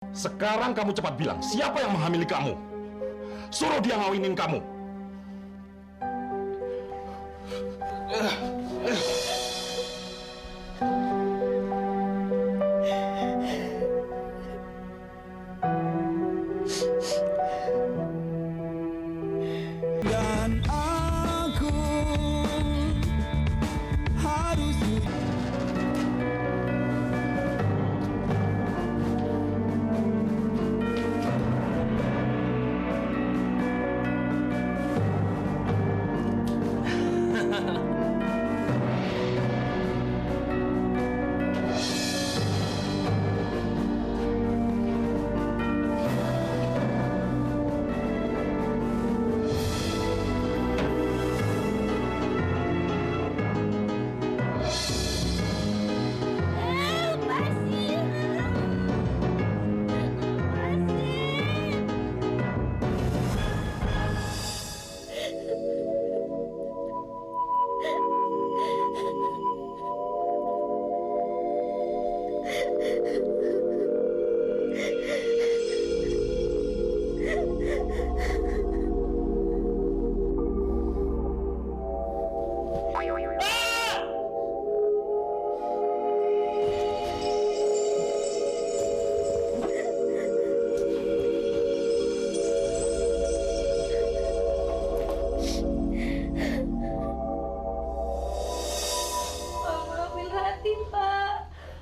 Sekarang kamu cepat bilang, siapa yang menghamili kamu? Suruh dia ngawinin kamu. Dan aku harus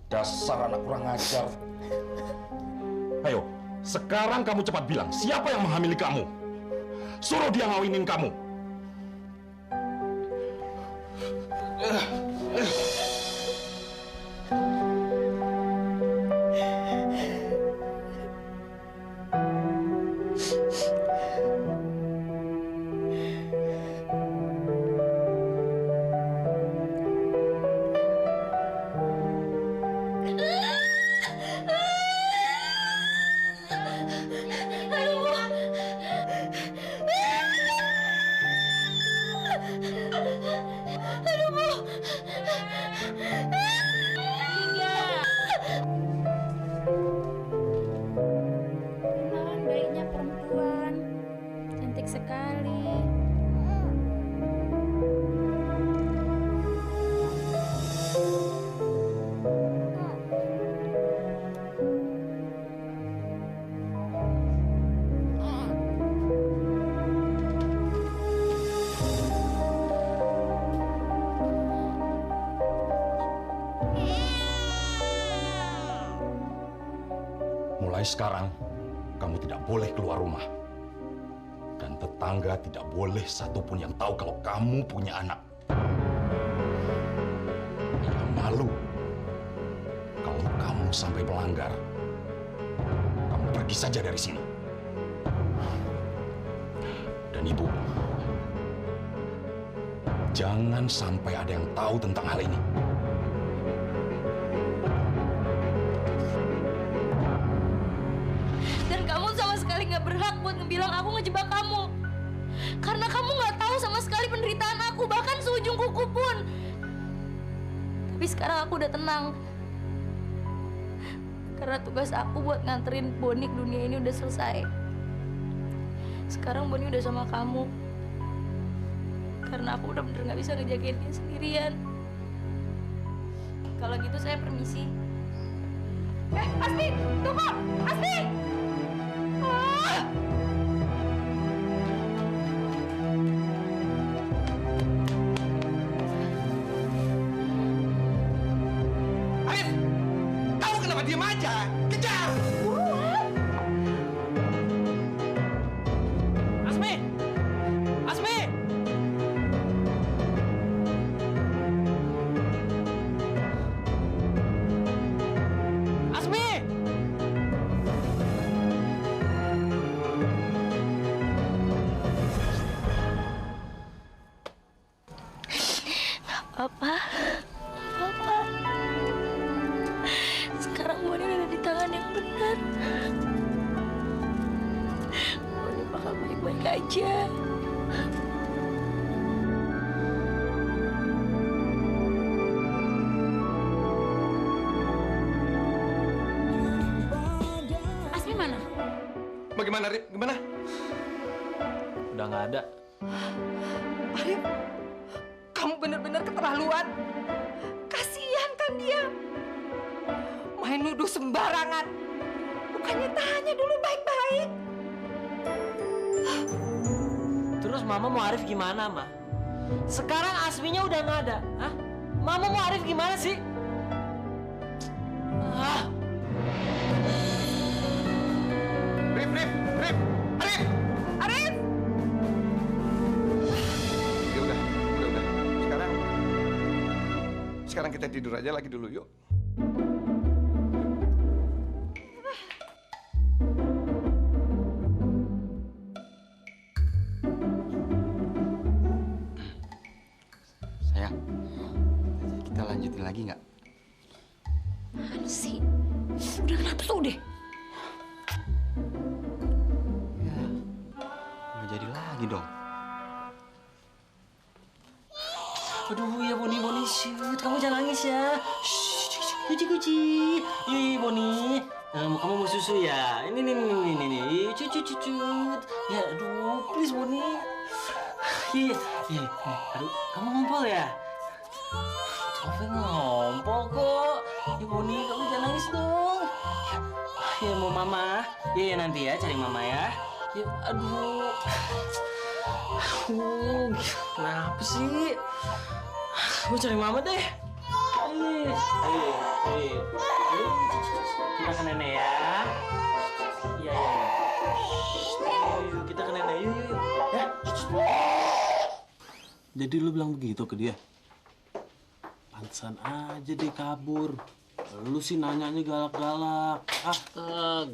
Dasar anak kurang ajar. Ayo, sekarang kamu cepat bilang, siapa yang menghamili kamu? Suruh dia ngawinin kamu. Bayinya perempuan, cantik sekali. Mulai sekarang, kamu tidak boleh keluar rumah. Dan tetangga tidak boleh satupun yang tahu kalau kamu punya anak. Ya malu. Kalau kamu sampai melanggar, kamu pergi saja dari sini. Dan Ibu, jangan sampai ada yang tahu tentang hal ini. Dan kamu sama sekali nggak berhak buat ngebilang aku ngejebak kamu. Karena kamu nggak tahu sama sekali penderitaan aku, bahkan seujung kuku pun. Tapi sekarang aku udah tenang. Karena tugas aku buat nganterin Boni ke dunia ini udah selesai. Sekarang Boni udah sama kamu. Karena aku udah bener nggak bisa ngejagain dia sendirian. Kalau gitu saya permisi. Asti, tunggu! Asti! Ah! Arif, kamu kenapa diam aja? Kejar! Asmi! Asmi! Asmi! Apa? Apa? Sekarang Boni udah di tangan yang benar. Boni bakal baik-baik aja. Bagaimana, Rip? Gimana? Udah nggak ada. Arif, kamu benar-benar keterlaluan. Kasihan kan dia. Main nuduh sembarangan. Bukannya tanya dulu baik-baik. Terus Mama mau Arif gimana, Ma? Sekarang Asminya udah nggak ada. Hah? Mama mau Arif gimana sih? Ah. Rip! Arif! Arif! Ya udah. Sekarang kita tidur aja lagi dulu, yuk. Sayang, kita lanjutin lagi nggak? Mana sih? Udah nafsu deh. Ya, nggak jadi lagi dong. Aduh ya Boni, shoot. Kamu jangan nangis ya. Kuci. Ih Boni, kamu mau susu ya? Ini. Cucut. Ya aduh, please Boni. Iya. Aduh, kamu ngompol ya? Kamu ngompol kok. Ya Boni, kamu jangan nangis dong. Ya mau Mama. Ya nanti ya cari Mama ya. Ya aduh. Kenapa sih? Gue cari Mama deh. Ayo. Kita ke nenek ya. Iya. Ayo, kita ke nenek. Yuk. Ya. Jadi lu bilang begitu ke dia? Pantesan aja dia kabur. Lu sih nanyanya galak-galak.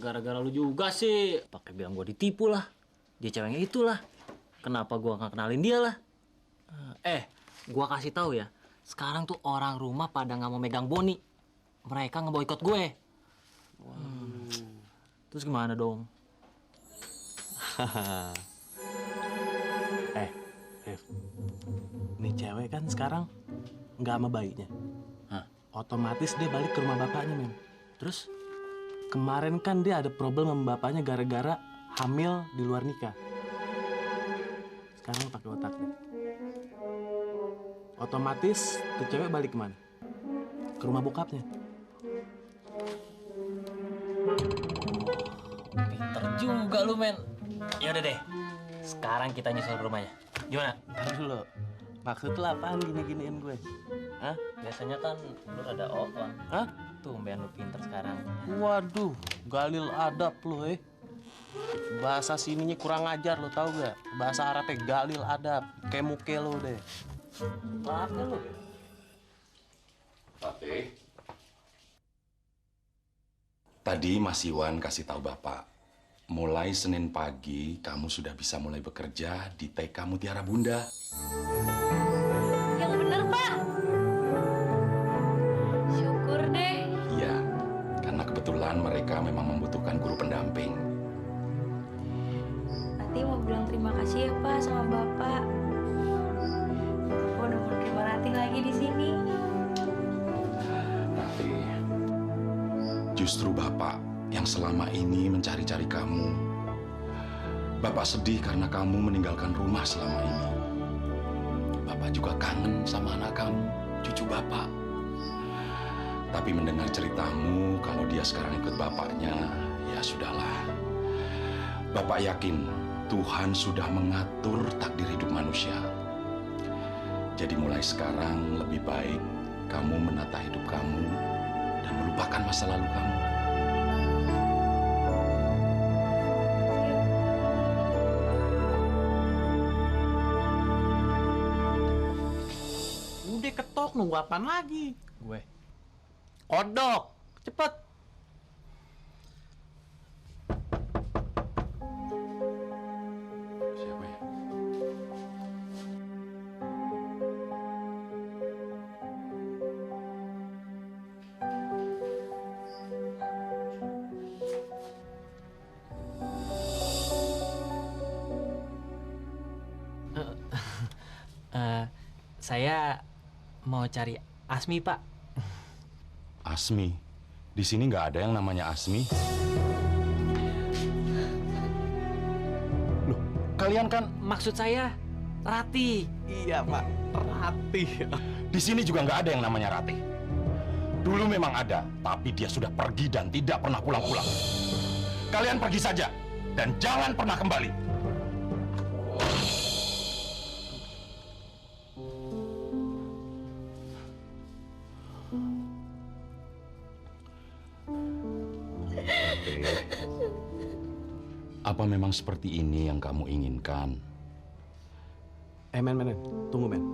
Gara-gara lu juga sih. Pakai bilang gue ditipu lah. Dia ceweknya itulah. Kenapa gue nggak kenalin dia lah? Gue kasih tahu ya. Sekarang tuh orang rumah pada nggak mau megang Boni. Mereka ngeboikot gue. Terus gimana dong? Rif, nih cewek kan sekarang nggak sama bayinya. Hah? Otomatis dia balik ke rumah bapaknya, men. Terus? Kemarin kan dia ada problem sama bapaknya gara-gara hamil di luar nikah. Sekarang pakai otak deh. Otomatis tuh cewek balik kemana? Ke rumah bokapnya. Pinter juga lu, men. Ya udah deh. Sekarang kita nyusul ke rumahnya. Gimana? Ntar dulu. Maksud lu apaan gini-giniin gue? Hah? Biasanya kan lu ada on. Hah? Tumben lu pinter sekarang. Waduh, galil adab lu, Bahasa sininya kurang ajar lu, tahu gak? Bahasa Arabnya galil adab. Kayak muke lu deh. Maaf lu. Fatih. Tadi Mas Iwan kasih tahu Bapak, mulai Senin pagi kamu sudah bisa mulai bekerja di TK Mutiara Bunda. Yang bener, Pak. Syukur deh. Iya, karena kebetulan mereka memang membutuhkan guru pendamping. Nanti mau bilang terima kasih ya, Pak, sama Bapak. Bapak udah mau terima Ratih lagi di sini. Tapi justru Bapak yang selama ini mencari-cari kamu. Bapak sedih karena kamu meninggalkan rumah selama ini. Bapak juga kangen sama anak kamu, cucu Bapak. Tapi mendengar ceritamu kalau dia sekarang ikut bapaknya, ya sudahlah. Bapak yakin Tuhan sudah mengatur takdir hidup manusia. Jadi mulai sekarang lebih baik kamu menata hidup kamu dan melupakan masa lalu kamu. Udah ketok, nunggu apaan lagi? Gue. Kodok, cepet. Siapa ya? Saya mau cari Asmi, Pak. Asmi. Di sini nggak ada yang namanya Asmi. kalian kan Maksud saya, Rati. Iya, Pak. Ratih. di sini juga nggak ada yang namanya Ratih. Dulu memang ada, tapi dia sudah pergi dan tidak pernah pulang-pulang. Kalian pergi saja dan jangan pernah kembali. Apa memang seperti ini yang kamu inginkan? Men. Tunggu, men.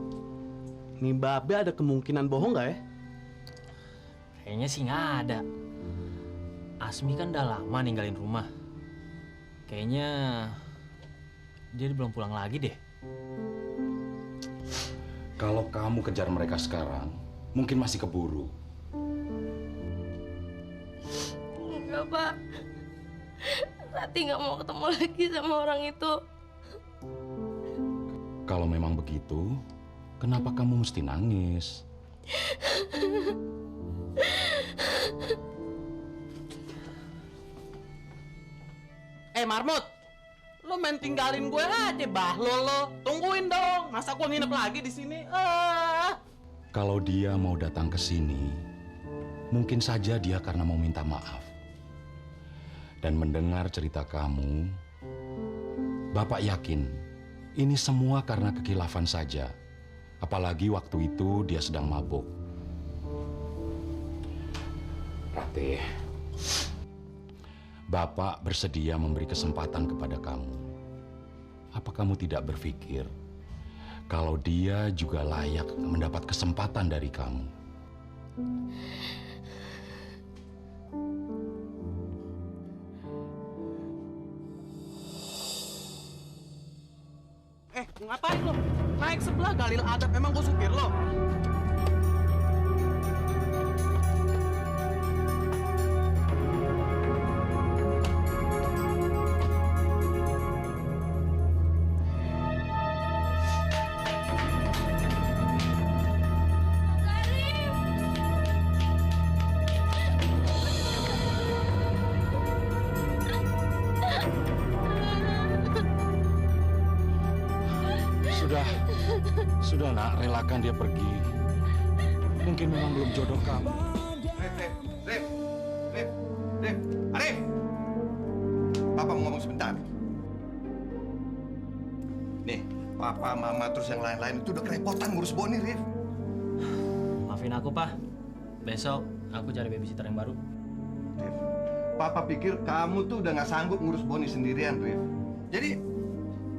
Nih Babe ada kemungkinan bohong nggak ya? Kayaknya sih nggak ada. Asmi kan udah lama ninggalin rumah. Kayaknya dia belum pulang lagi deh. Kalau kamu kejar mereka sekarang, mungkin masih keburu. Enggak, Pak. Rati nggak mau ketemu lagi sama orang itu. Kalau memang begitu, kenapa kamu mesti nangis? Marmut, lo main tinggalin gue aja, lo. Tungguin dong, masa gue nginep lagi di sini? Kalau dia mau datang ke sini, mungkin saja dia karena mau minta maaf. Dan mendengar cerita kamu, Bapak yakin ini semua karena kekhilafan saja. Apalagi waktu itu dia sedang mabuk. Ratih, Bapak bersedia memberi kesempatan kepada kamu. Apa kamu tidak berpikir kalau dia juga layak mendapat kesempatan dari kamu? Ngapain lo? Naik sebelah Galil Adab, emang gue supir lo? Sudah nak, relakan dia pergi. Mungkin memang belum jodoh kamu. Rif, Arif. Papa mau ngomong sebentar. Nih, Papa, Mama, terus yang lain-lain itu udah kerepotan ngurus Boni, Rif. Maafin aku, Pak. Besok aku cari babysitter yang baru. Rif, Papa pikir kamu tuh udah nggak sanggup ngurus Boni sendirian, Rif.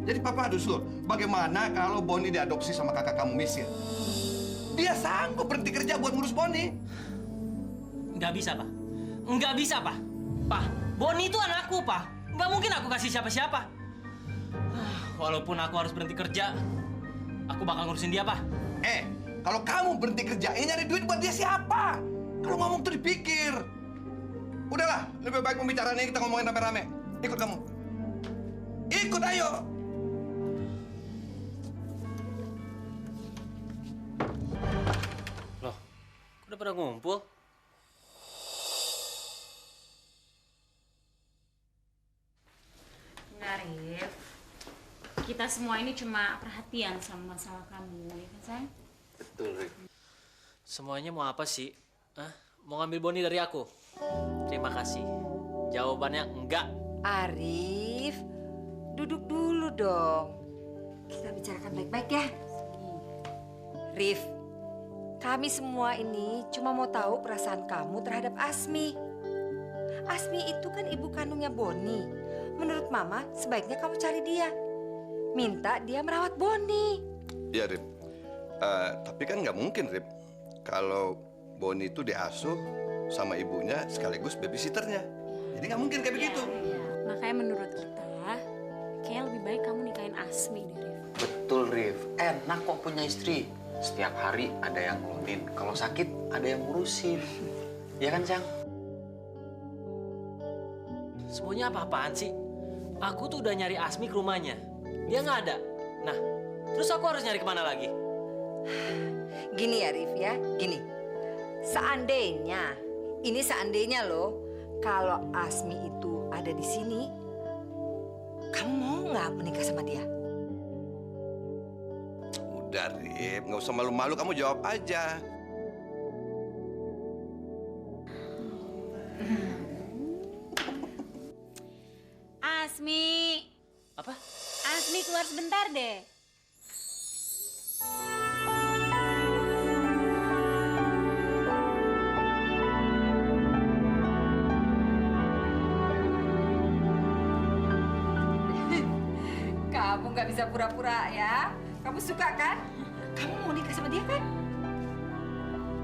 Jadi Papa ada usul, bagaimana kalau Boni diadopsi sama kakak kamu Misil? Dia sanggup berhenti kerja buat ngurus Boni. Nggak bisa, Pak. Nggak bisa, Pak. Pak, Boni itu anakku, Pak. Nggak mungkin aku kasih siapa-siapa. Walaupun aku harus berhenti kerja, aku bakal ngurusin dia, Pak. Kalau kamu berhenti kerja, nyari duit buat dia siapa? Kalau ngomong tuh dipikir. Udahlah, lebih baik pembicaraannya kita ngomongin rame-rame. Ikut kamu. Ikut, ayo. Loh, udah pada ngumpul? Enggak, Rif. Kita semua ini cuma perhatian sama masalah kamu, ya kan, sayang? Betul, Rif. Semuanya mau apa sih? Mau ngambil Boni dari aku? Terima kasih. Jawabannya enggak. Arif, duduk dulu dong. Kita bicarakan baik-baik ya. Rif, kami semua ini cuma mau tahu perasaan kamu terhadap Asmi. Asmi itu kan ibu kandungnya Boni. Menurut Mama, sebaiknya kamu cari dia. Minta dia merawat Boni. Iya, Rip. Tapi kan nggak mungkin, Rip. Kalau Boni itu diasuh sama ibunya sekaligus babysitternya. Jadi nggak mungkin kayak begitu. Makanya menurut kita, kayak lebih baik kamu nikahin Asmi deh, Rif. Betul, Rif. Enak kok punya istri. Setiap hari ada yang ngelonin. Kalau sakit, ada yang ngurusin. Ya kan, Cang? Semuanya apa-apaan sih? Aku tuh udah nyari Asmi ke rumahnya. Dia nggak ada. Nah, terus aku harus nyari kemana lagi? Gini ya, Rif ya, gini. Seandainya loh, kalau Asmi itu ada di sini, kamu mau nggak menikah sama dia? Udah, Rif, nggak usah malu-malu, kamu jawab aja. Asmi, Apa? Asmi keluar sebentar deh. Kamu nggak bisa pura-pura ya. Kamu suka kan? Kamu mau nikah sama dia kan?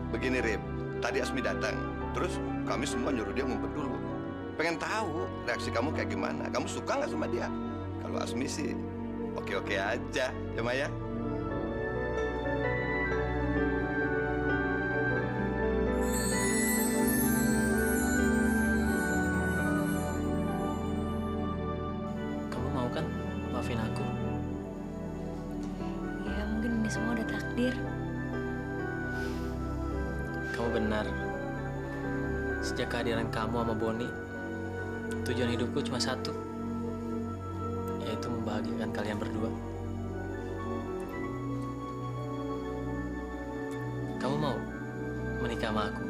Begini, Rif, tadi Asmi datang, terus kami semua nyuruh dia ngumpet dulu. Pengen tahu reaksi kamu kayak gimana. Kamu suka nggak sama dia? Kalau Asmi sih oke-oke aja, ya Maya. Kamu mau kan maafin aku? Ya mungkin ini semua udah takdir. Kamu benar. Sejak kehadiran kamu sama Boni, tujuan hidupku cuma satu, yaitu membahagiakan kalian berdua. Kamu mau menikah sama aku?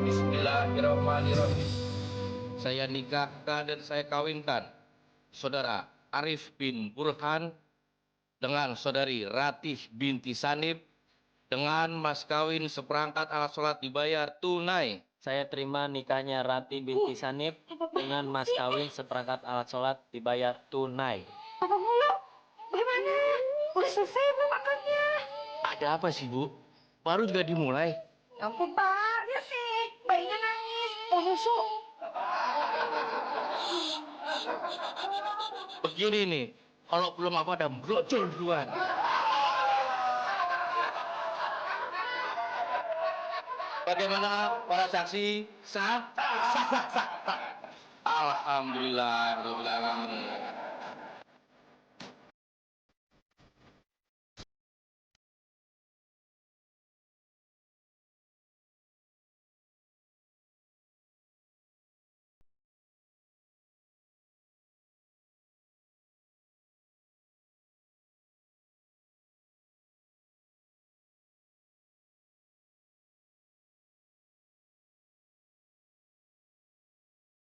Bismillahirrahmanirrahim. Saya nikahkan dan saya kawinkan Saudara Arif bin Burhan dengan Saudari Ratih binti Sanib dengan mas kawin seperangkat alat sholat dibayar tunai. Saya terima nikahnya Rati binti Sanib dengan mas kawin seperangkat alat sholat dibayar tunai. Gimana? Udah selesai belum makannya? Ada apa sih, Bu? Baru juga dimulai. Ya ampun, Pak. Lihat nih, bayinya nangis. Mau susu. Begini nih, kalau belum apa ada brocol duluan. Bagaimana para saksi? Sah? Alhamdulillah,